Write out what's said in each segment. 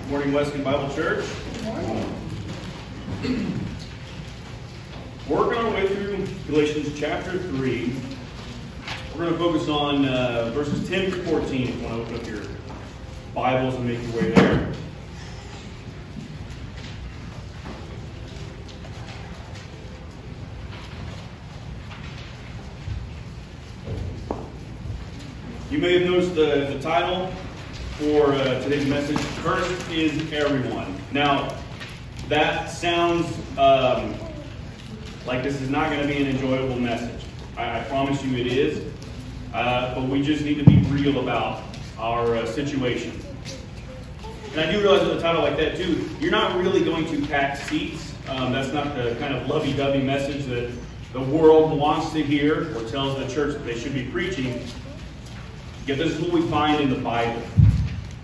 Good morning, Weston Bible Church. Good morning. Working our way through Galatians chapter 3. We're going to focus on verses 10 to 14. If you want to open up your Bibles and make your way there. You may have noticed the title for today's message, Cursed is Everyone. Now, that sounds like this is not going to be an enjoyable message. I promise you it is. But we just need to be real about our situation. And I do realize with a title like that too, you're not really going to pack seats. That's not the kind of lovey-dovey message that the world wants to hear or tells the church that they should be preaching. Yet this is what we find in the Bible.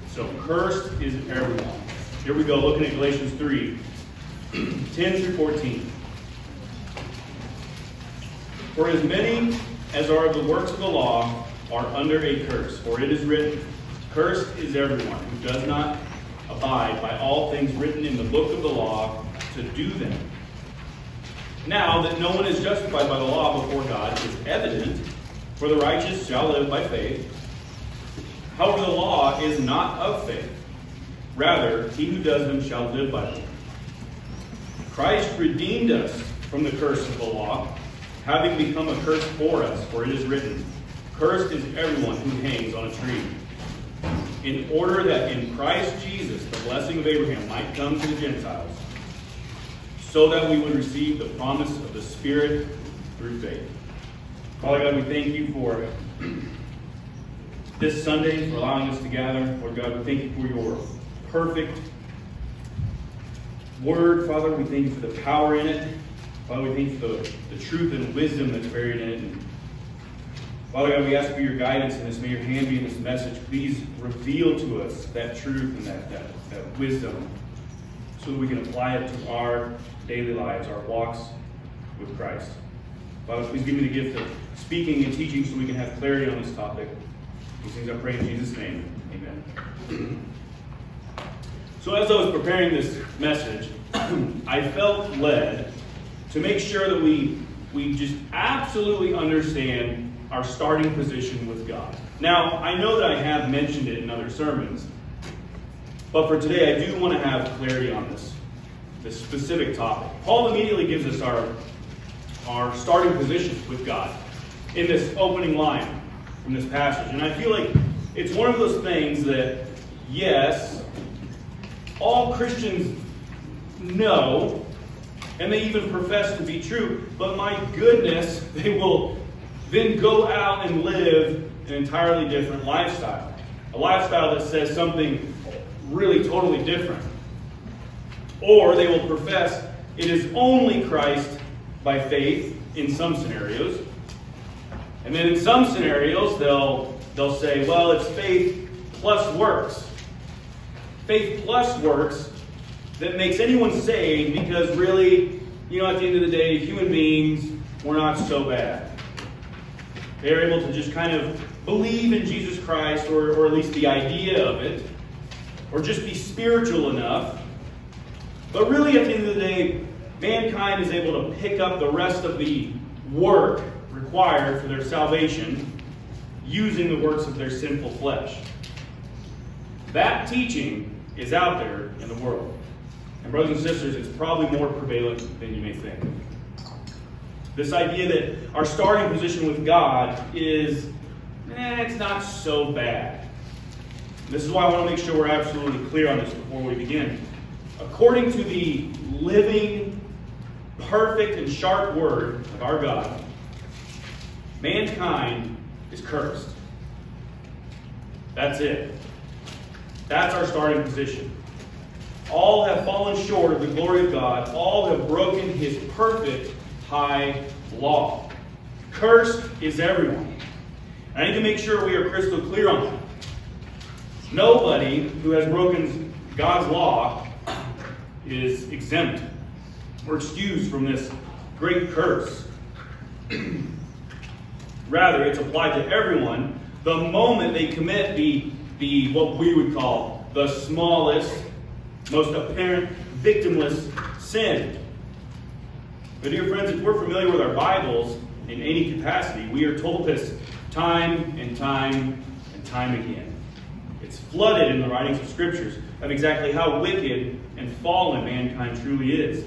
So, cursed is everyone. Here we go, looking at Galatians 3, 10 through 14. For as many as are of the works of the law are under a curse. For it is written, Cursed is everyone who does not abide by all things written in the book of the law to do them. Now that no one is justified by the law before God is evident, for the righteous shall live by faith. However, the law is not of faith. Rather, he who does them shall live by them. Christ redeemed us from the curse of the law, having become a curse for us, for it is written, Cursed is everyone who hangs on a tree. In order that in Christ Jesus the blessing of Abraham might come to the Gentiles, so that we would receive the promise of the Spirit through faith. Father God, we thank you for this Sunday, for allowing us to gather. Lord God, we thank you for your perfect word. Father, we thank you for the power in it. Father, we thank you for the truth and wisdom that's buried in it. And Father God, we ask for your guidance in this. May your hand be in this message. Please reveal to us that truth and that wisdom so that we can apply it to our daily lives, our walks with Christ. Father, please give me the gift of speaking and teaching so we can have clarity on this topic. These things I pray in Jesus' name. Amen. So as I was preparing this message, I felt led to make sure that we just absolutely understand our starting position with God. Now, I know that I have mentioned it in other sermons, but for today I do want to have clarity on this specific topic. Paul immediately gives us our starting position with God in this opening line from this passage. And I feel like it's one of those things that, yes, all Christians know, and they even profess to be true, but my goodness, they will then go out and live an entirely different lifestyle. A lifestyle that says something really totally different. Or they will profess it is only Christ by faith in some scenarios. And then in some scenarios, they'll say, well, it's faith plus works. Faith plus works that makes anyone saved because really, at the end of the day, human beings, we're not so bad. They're able to just kind of believe in Jesus Christ, or at least the idea of it, or just be spiritual enough. But really, at the end of the day, mankind is able to pick up the rest of the work required for their salvation using the works of their sinful flesh. That teaching is out there in the world. And brothers and sisters, it's probably more prevalent than you may think. This idea that our starting position with God is, it's not so bad. This is why I want to make sure we're absolutely clear on this before we begin. According to the living, perfect, and sharp word of our God, mankind is cursed. That's it. That's our starting position. All have fallen short of the glory of God. All have broken his perfect high law. Cursed is everyone. I need to make sure we are crystal clear on that. Nobody who has broken God's law is exempt or excused from this great curse. Rather, it's applied to everyone the moment they commit the what we would call the smallest most apparent, victimless sin. But dear friends, if we're familiar with our Bibles in any capacity, we are told this time and time and time again. It's flooded in the writings of Scriptures of exactly how wicked and fallen mankind truly is.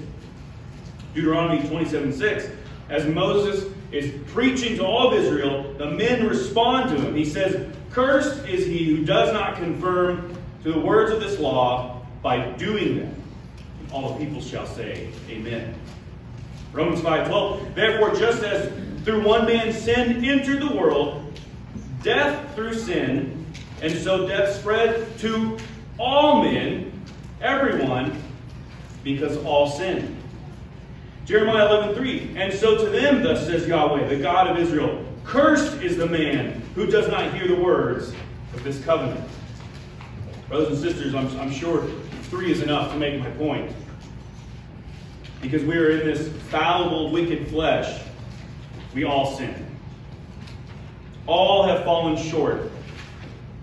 Deuteronomy 27:6, as Moses is preaching to all of Israel, the men respond to him. He says, "Cursed is he who does not conform to the words of this law by doing them." And all the people shall say, Amen. Romans 5:12, therefore, just as through one man sin entered the world, death through sin, and so death spread to all men, everyone, because all sinned. Jeremiah 11:3, and so to them thus says Yahweh, the God of Israel, cursed is the man who does not hear the words of this covenant. Brothers and sisters, I'm sure 3 is enough to make my point. Because we are in this fallible, wicked flesh, we all sin. All have fallen short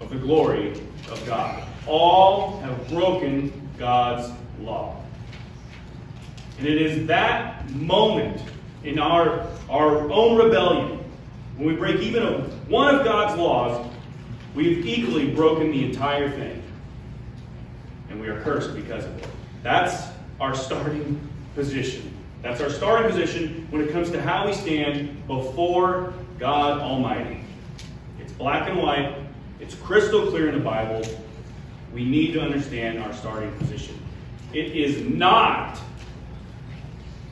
of the glory of God. All have broken God's law. And it is that moment in our own rebellion, when we break even one of God's laws, we've equally broken the entire thing. And we are cursed because of it. That's our starting position. That's our starting position when it comes to how we stand before God Almighty. It's black and white. It's crystal clear in the Bible. We need to understand our starting position. It is not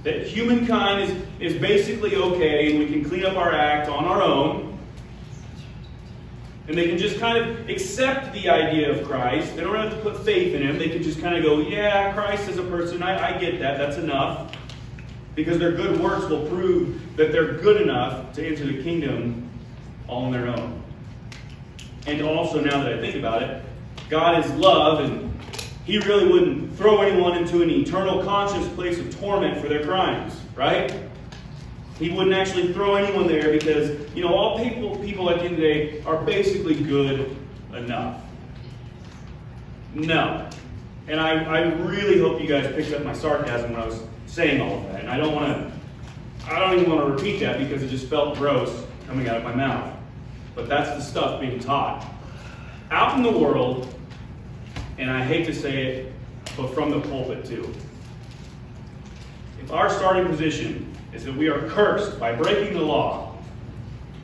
that humankind is basically okay and we can clean up our act on our own. And they can just kind of accept the idea of Christ. They don't have to put faith in him. They can just kind of go, yeah, Christ is a person. I get that. That's enough. Because their good works will prove that they're good enough to enter the kingdom all on their own. And also, now that I think about it, God is love, and he really wouldn't throw anyone into an eternal conscious place of torment for their crimes, right? He wouldn't actually throw anyone there because, all people at the end of the day are basically good enough. No. And I really hope you guys picked up my sarcasm when I was saying all of that. And I don't even want to repeat that because it just felt gross coming out of my mouth. But that's the stuff being taught out in the world, and I hate to say it, but from the pulpit too. If our starting position is that we are cursed by breaking the law,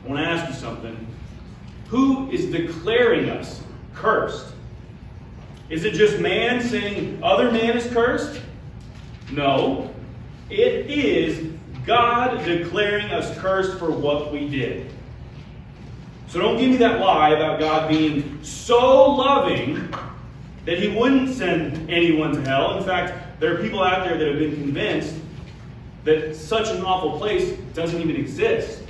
I want to ask you something. Who is declaring us cursed? Is it just man saying other man is cursed? No. It is God declaring us cursed for what we did. So don't give me that lie about God being so loving that he wouldn't send anyone to hell. In fact, there are people out there that have been convinced that such an awful place doesn't even exist.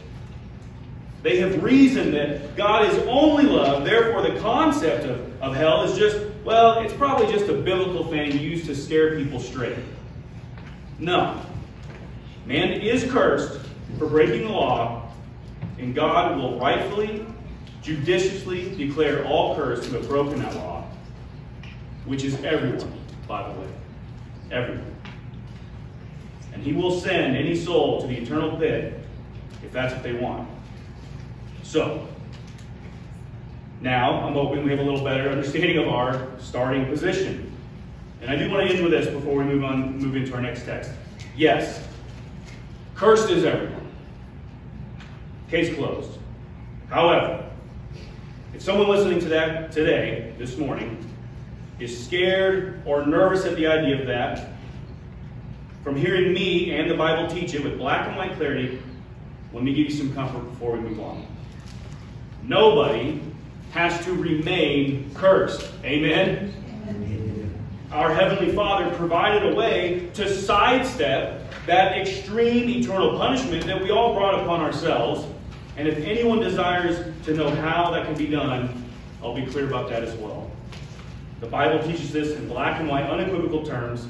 They have reasoned that God is only love, therefore the concept of hell is just, well, it's probably just a biblical thing used to scare people straight. No. Man is cursed for breaking the law, and God will rightfully, judiciously declare all cursed who have broken that law, which is everyone, by the way. Everyone. And he will send any soul to the eternal pit if that's what they want. So, now I'm hoping we have a little better understanding of our starting position. And I do want to end with this before we move into our next text. Yes, cursed is everyone. Case closed. However, if someone listening to that today, this morning, is scared or nervous at the idea of that, from hearing me and the Bible teach it with black and white clarity, let me give you some comfort before we move on. Nobody has to remain cursed. Amen? Our Heavenly Father provided a way to sidestep that extreme eternal punishment that we all brought upon ourselves. And if anyone desires to know how that can be done, I'll be clear about that as well. The Bible teaches this in black and white, unequivocal terms.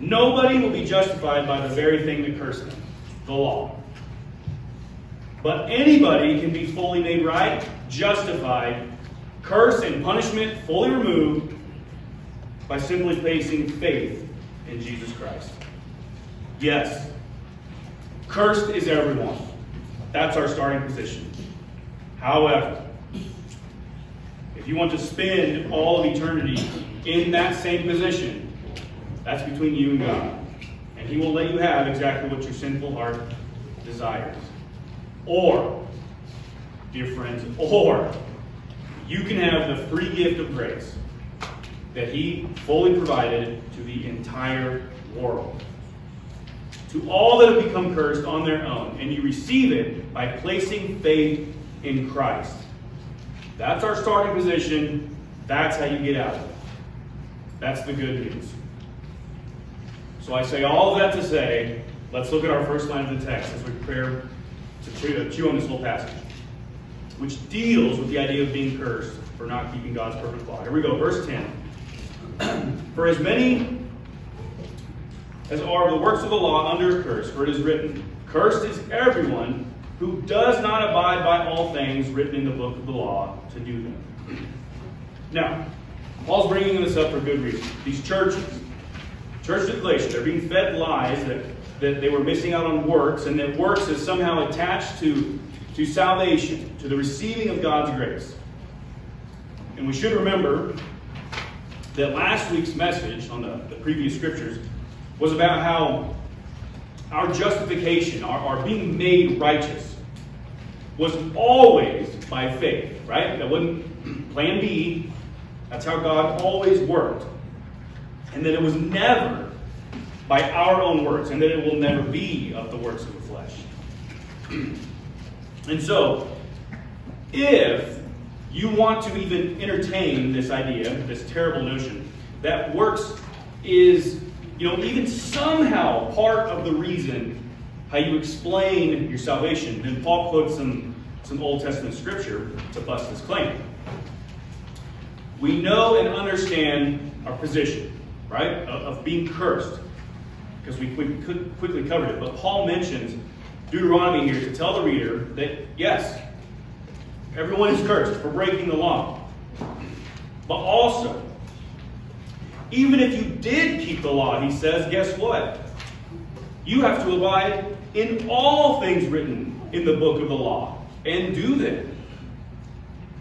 Nobody will be justified by the very thing that cursed them, the law. But anybody can be fully made right, justified, curse and punishment fully removed by simply placing faith in Jesus Christ. Yes, cursed is everyone. That's our starting position. However, if you want to spend all of eternity in that same position, that's between you and God. And He will let you have exactly what your sinful heart desires. Or, dear friends, or you can have the free gift of grace that He fully provided to the entire world. To all that have become cursed on their own, and you receive it by placing faith in Christ. That's our starting position. That's how you get out of it. That's the good news. So I say all of that to say, let's look at our first line of the text as we prepare to chew on this little passage, which deals with the idea of being cursed for not keeping God's perfect law. Here we go, verse 10. For as many as are the works of the law under a curse, for it is written, cursed is everyone who does not abide by all things written in the book of the law to do them. Now, Paul's bringing this up for good reason. These churches of Galatia, they're being fed lies that they were missing out on works, and that works is somehow attached to salvation, to the receiving of God's grace. And we should remember that last week's message on the previous scriptures was about how our justification, our being made righteous, was always by faith, right? That wasn't plan B. That's how God always worked. And that it was never by our own works, and that it will never be of the works of the flesh. And so, if you want to even entertain this idea, this terrible notion, that works is, even somehow part of the reason how you explain your salvation, then Paul quotes some Old Testament scripture to bust this claim. We know and understand our position, right, of being cursed, because we quickly covered it. But Paul mentions Deuteronomy here to tell the reader that, yes, everyone is cursed for breaking the law. But also, even if you did keep the law, he says, guess what? You have to abide in all things written in the book of the law and do them.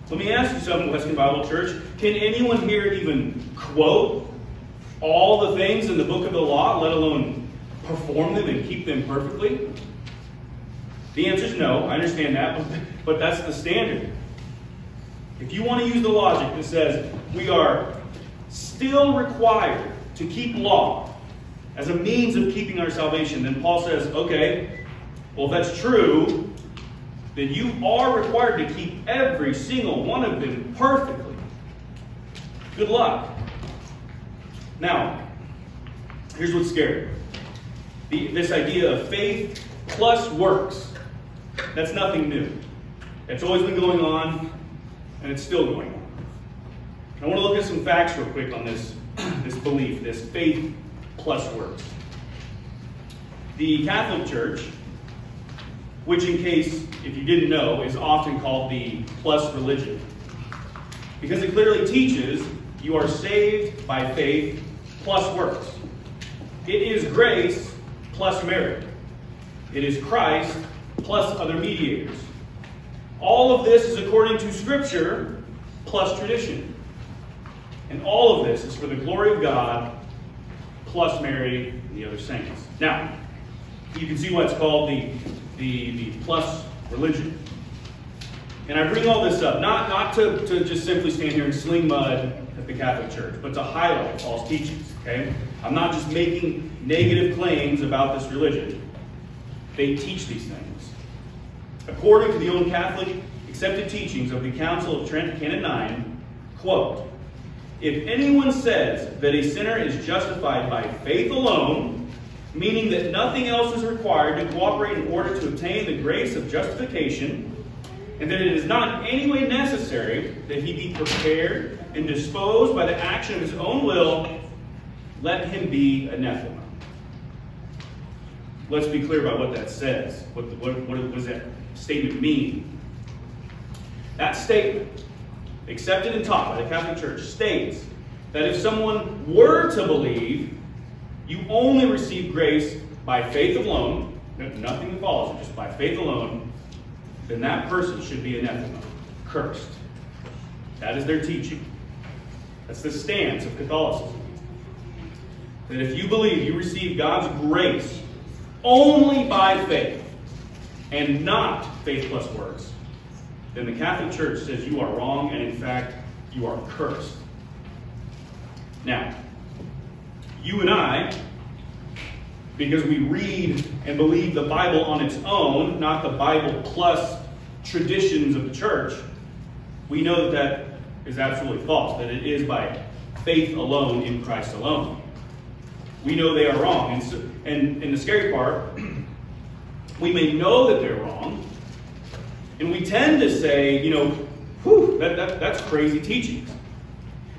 Let me ask you something, Western Bible Church. Can anyone here even quote all the things in the book of the law, let alone perform them and keep them perfectly? The answer is no. I understand that, but that's the standard. If you want to use the logic that says we are still required to keep law as a means of keeping our salvation, then Paul says, okay, well, if that's true, then you are required to keep every single one of them perfectly. Good luck. Now, here's what's scary. This idea of faith plus works, that's nothing new. It's always been going on, and it's still going on. I want to look at some facts real quick on this belief, this faith plus works. The Catholic Church, which in case, if you didn't know, is often called the plus religion, because it clearly teaches you are saved by faith plus works. It is grace plus merit. It is Christ plus other mediators. All of this is according to Scripture plus tradition. And all of this is for the glory of God plus Mary and the other saints. Now, you can see why it's called the plus religion. And I bring all this up, not to just simply stand here and sling mud at the Catholic Church, but to highlight false teachings. Okay? I'm not just making negative claims about this religion. They teach these things. According to the old Catholic accepted teachings of the Council of Trent, Canon 9, quote, if anyone says that a sinner is justified by faith alone, meaning that nothing else is required to cooperate in order to obtain the grace of justification, and that it is not in any way necessary that he be prepared and disposed by the action of his own will, let him be anathema. Let's be clear about what that says. What does that statement mean? That statement, accepted and taught by the Catholic Church, states that if someone were to believe, you only receive grace by faith alone, nothing that follows it, just by faith alone, then that person should be anathema, cursed. That is their teaching. That's the stance of Catholicism. That if you believe you receive God's grace only by faith and not faith plus works, then the Catholic Church says you are wrong, and in fact, you are cursed. Now, you and I, because we read and believe the Bible on its own, not the Bible plus traditions of the church, we know that that is absolutely false, that it is by faith alone in Christ alone. We know they are wrong. And the scary part, we may know that they're wrong, and we tend to say, whew, that's crazy teachings.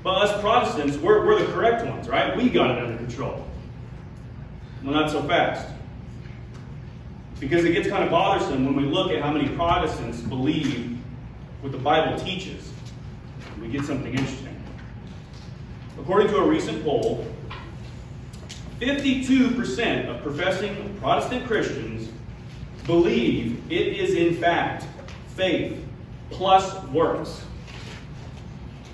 But us Protestants, we're the correct ones, right? We got it under control. Well, not so fast. Because it gets kind of bothersome when we look at how many Protestants believe what the Bible teaches. We get something interesting. According to a recent poll, 52% of professing Protestant Christians believe it is in fact faith plus works.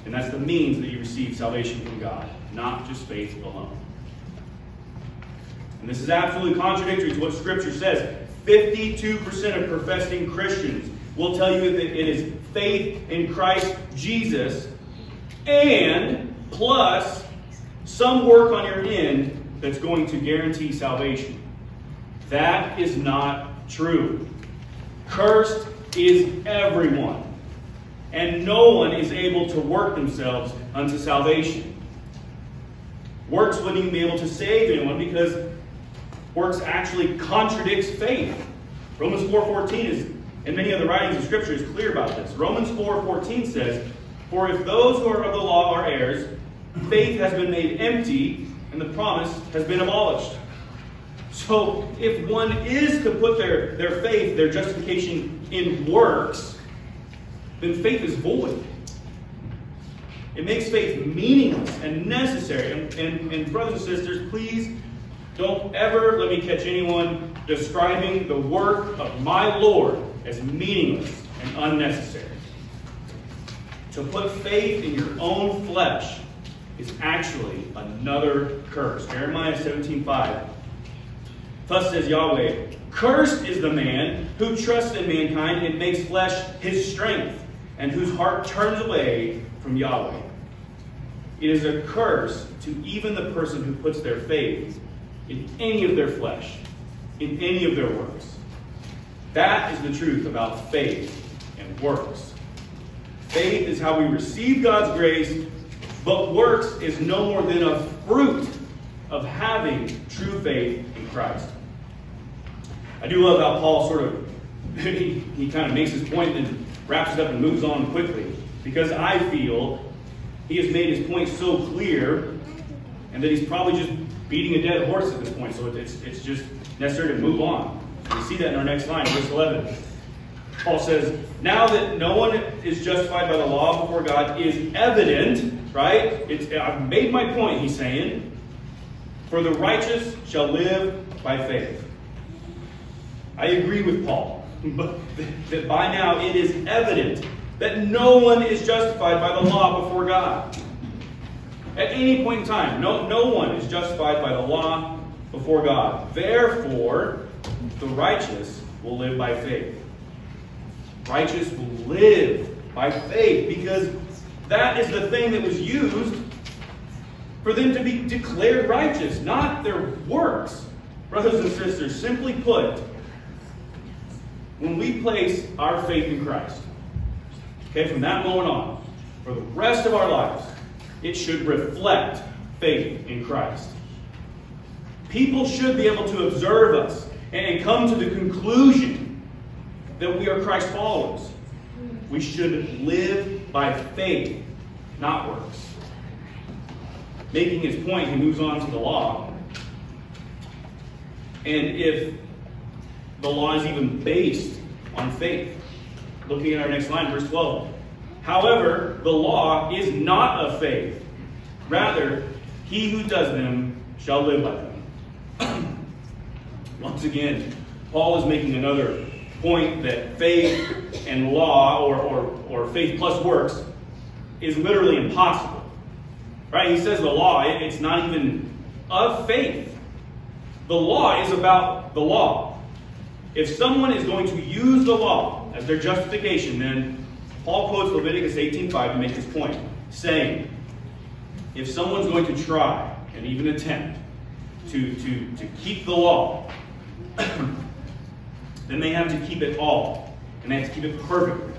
And that's the means that you receive salvation from God, not just faith alone. And this is absolutely contradictory to what Scripture says. 52% of professing Christians will tell you that it is faith in Christ Jesus and plus some work on your end that's going to guarantee salvation. That is not true. Cursed is everyone, and no one is able to work themselves unto salvation. Works wouldn't even be able to save anyone because works actually contradicts faith. Romans 4:14 is, and many other writings of Scripture is clear about this. Romans 4:14 says, "For if those who are of the law are heirs, faith has been made empty, and the promise has been abolished." So if one is to put their faith, their justification in works, then faith is void. It makes faith meaningless and necessary. And brothers and sisters, please don't ever let me catch anyone describing the work of my Lord as meaningless and unnecessary. To put faith in your own flesh is actually another curse. Jeremiah 17:5. Thus says Yahweh, "Cursed is the man who trusts in mankind and makes flesh his strength, and whose heart turns away from Yahweh." It is a curse to even the person who puts their faith in any of their flesh, in any of their works. That is the truth about faith and works. Faith is how we receive God's grace, but works is no more than a fruit of having true faith in Christ. I do love how Paul he kind of makes his point and wraps it up and moves on quickly, because I feel he has made his point so clear and that he's probably just beating a dead horse at this point, so it's just necessary to move on. We see that in our next line, verse 11. Paul says, "Now that no one is justified by the law before God is evident," right? I've made my point, he's saying, "for the righteous shall live by faith." I agree with Paul, but that by now it is evident that no one is justified by the law before God. At any point in time, no one is justified by the law before God. Therefore, the righteous will live by faith. Righteous will live by faith, because that is the thing that was used for them to be declared righteous, not their works. Brothers and sisters, simply put, when we place our faith in Christ, okay, from that moment on, for the rest of our lives, it should reflect faith in Christ. People should be able to observe us and come to the conclusion that we are Christ followers. We should live by faith, not works. Making his point, he moves on to the law. And if the law is even based on faith. Looking at our next line, verse 12. "However, the law is not of faith, Rather, he who does them shall live by them. Once again, Paul is making another point that faith and law, or faith plus works, is literally impossible. Right? He says the law, it's not even of faith. The law is about the law. If someone is going to use the law as their justification, then Paul quotes Leviticus 18:5 to make this point, saying, if someone's going to try and even attempt to keep the law, then they have to keep it all, and they have to keep it perfectly,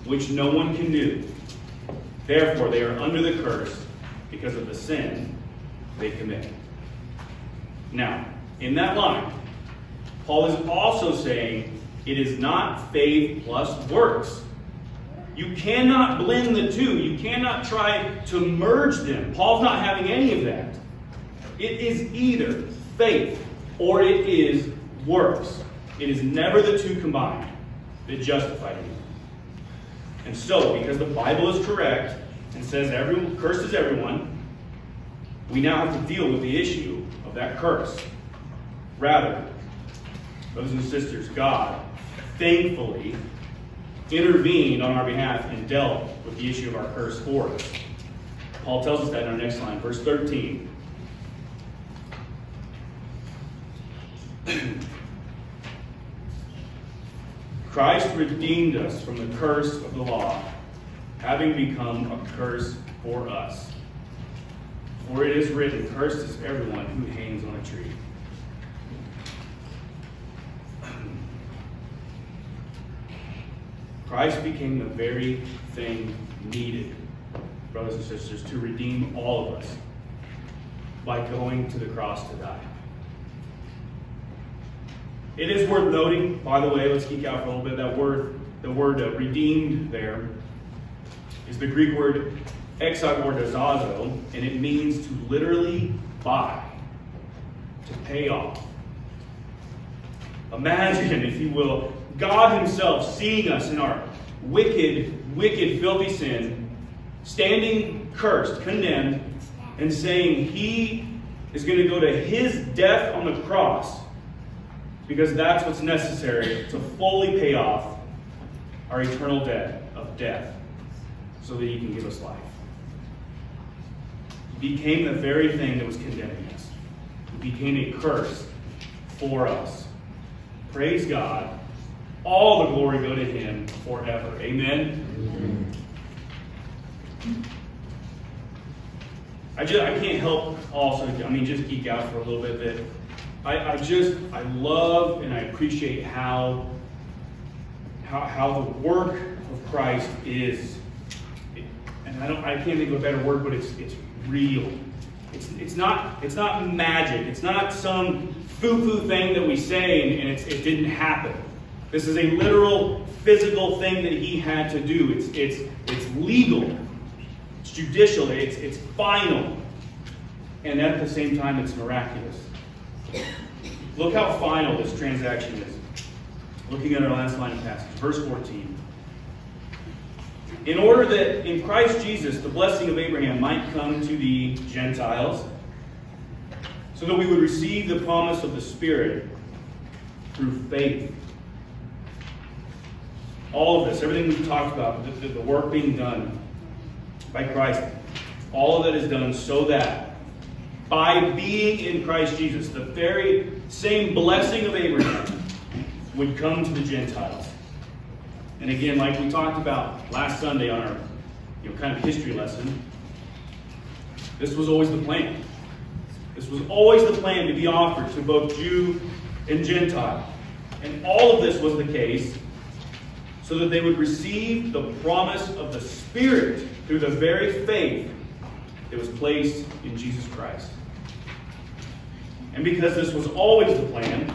which no one can do. Therefore, they are under the curse because of the sin they commit. Now, in that line, Paul is also saying it is not faith plus works. You cannot blend the two. You cannot try to merge them. Paul's not having any of that. It is either faith or it is works. It is never the two combined that justify you. And so, because the Bible is correct and says everyone curses everyone, we now have to deal with the issue of that curse. Rather, brothers and sisters, God thankfully intervened on our behalf and dealt with the issue of our curse for us. Paul tells us that in our next line, verse 13. Christ redeemed us from the curse of the law, having become a curse for us. For it is written, cursed is everyone who hangs on a tree. Christ became the very thing needed, brothers and sisters, to redeem all of us by going to the cross to die. It is worth noting, by the way, let's geek out for a little bit, that the word redeemed there is the Greek word exagordazazo, and it means to literally buy, to pay off. Imagine, if you will, God himself seeing us in our wicked, filthy sin, standing cursed, condemned, and saying he is going to go to his death on the cross because that's what's necessary to fully pay off our eternal debt of death so that he can give us life. He became the very thing that was condemning us. He became a curse for us. Praise God. All the glory go to him forever. Amen? I can't help also, just geek out for a little bit that I love and I appreciate how the work of Christ is, and I can't think of a better word, but it's real. It's not magic. It's not some foo-foo thing that we say and it didn't happen. This is a literal, physical thing that he had to do. It's legal. It's judicial. It's final. And at the same time, it's miraculous. Look how final this transaction is. Looking at our last line of passage, verse 14. In order that in Christ Jesus the blessing of Abraham might come to the Gentiles, so that we would receive the promise of the Spirit through faith. All of this, everything we've talked about, the work being done by Christ, all of that is done so that by being in Christ Jesus, the very same blessing of Abraham would come to the Gentiles. And again, like we talked about last Sunday on our kind of history lesson, this was always the plan. This was always the plan to be offered to both Jew and Gentile. And all of this was the case so that they would receive the promise of the Spirit through the very faith that was placed in Jesus Christ. And because this was always the plan,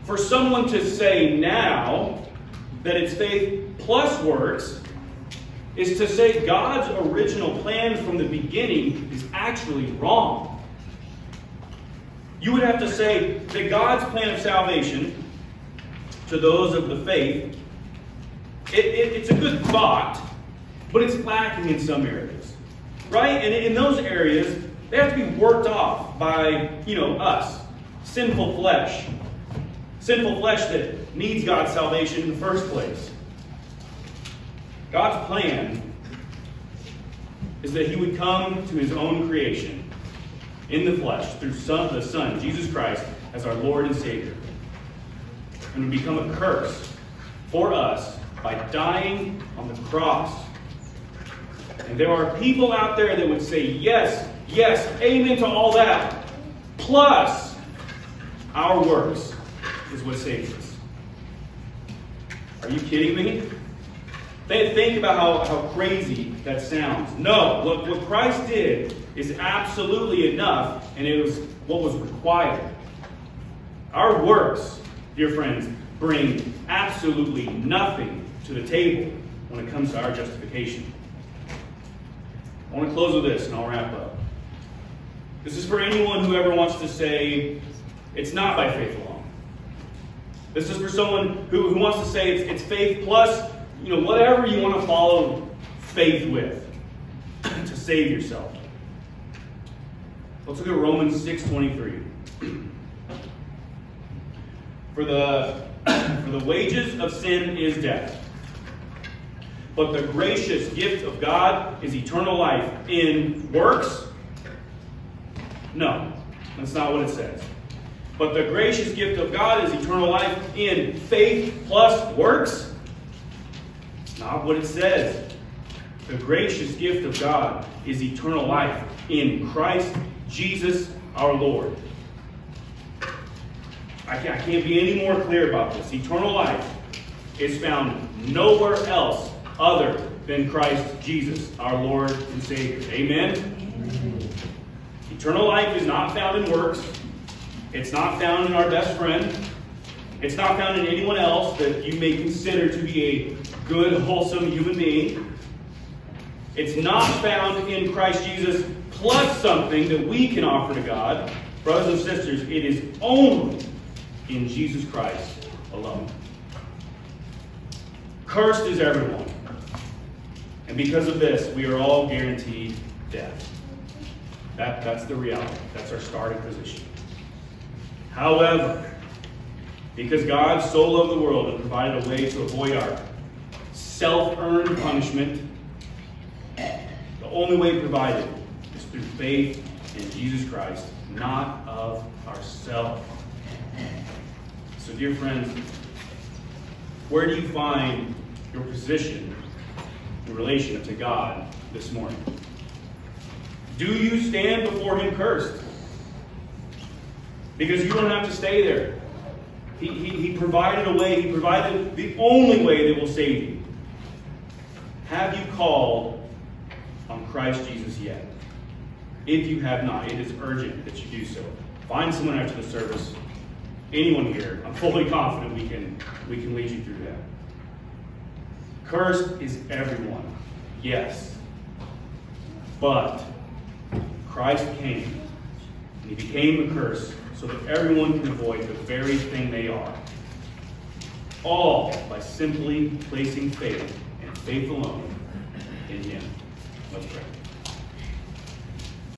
for someone to say now that it's faith plus works is to say God's original plan from the beginning is actually wrong. You would have to say that God's plan of salvation to those of the faith, it's a good thought, but it's lacking in some areas. right? And in those areas, they have to be worked off by, us. Sinful flesh. Sinful flesh that needs God's salvation in the first place. God's plan is that he would come to his own creation in the flesh through the Son, Jesus Christ, as our Lord and Savior, and would become a curse for us by dying on the cross. And there are people out there that would say, yes, yes, amen to all that, plus our works is what saves us. Are you kidding me? Think about how crazy that sounds. No, what Christ did is absolutely enough, and it was what was required. Our works, dear friends, bring absolutely nothing to the table when it comes to our justification. I want to close with this, and I'll wrap up. This is for anyone who ever wants to say, it's not by faith alone. This is for someone who wants to say it's faith plus, whatever you want to follow faith with to save yourself. Let's look at Romans 6:23. For the wages of sin is death, but the gracious gift of God is eternal life in works? No, that's not what it says. But the gracious gift of God is eternal life in faith plus works? It's not what it says. The gracious gift of God is eternal life in Christ Jesus our Lord. I can't be any more clear about this. Eternal life is found nowhere else other than Christ Jesus, our Lord and Savior. Amen? Amen. Eternal life is not found in works. It's not found in our best friend. It's not found in anyone else that you may consider to be a good, wholesome human being. It's not found in Christ Jesus plus something that we can offer to God. Brothers and sisters, it is only in Jesus Christ alone. Cursed is everyone. And because of this, we are all guaranteed death. That's the reality. That's our starting position. However, because God so loved the world and provided a way to avoid our self-earned punishment, the only way provided is through faith in Jesus Christ, not of ourselves. So, dear friends, where do you find your position in relation to God this morning? Do you stand before him cursed? Because you don't have to stay there. He provided a way. He provided the only way that will save you. Have you called on Christ Jesus yet? If you have not, it is urgent that you do so. Find someone after the service. Anyone here. I'm fully confident we can lead you through that. Cursed is everyone. Yes. But Christ came and he became a curse so that everyone can avoid the very thing they are. All by simply placing faith and faith alone in him. Let's pray.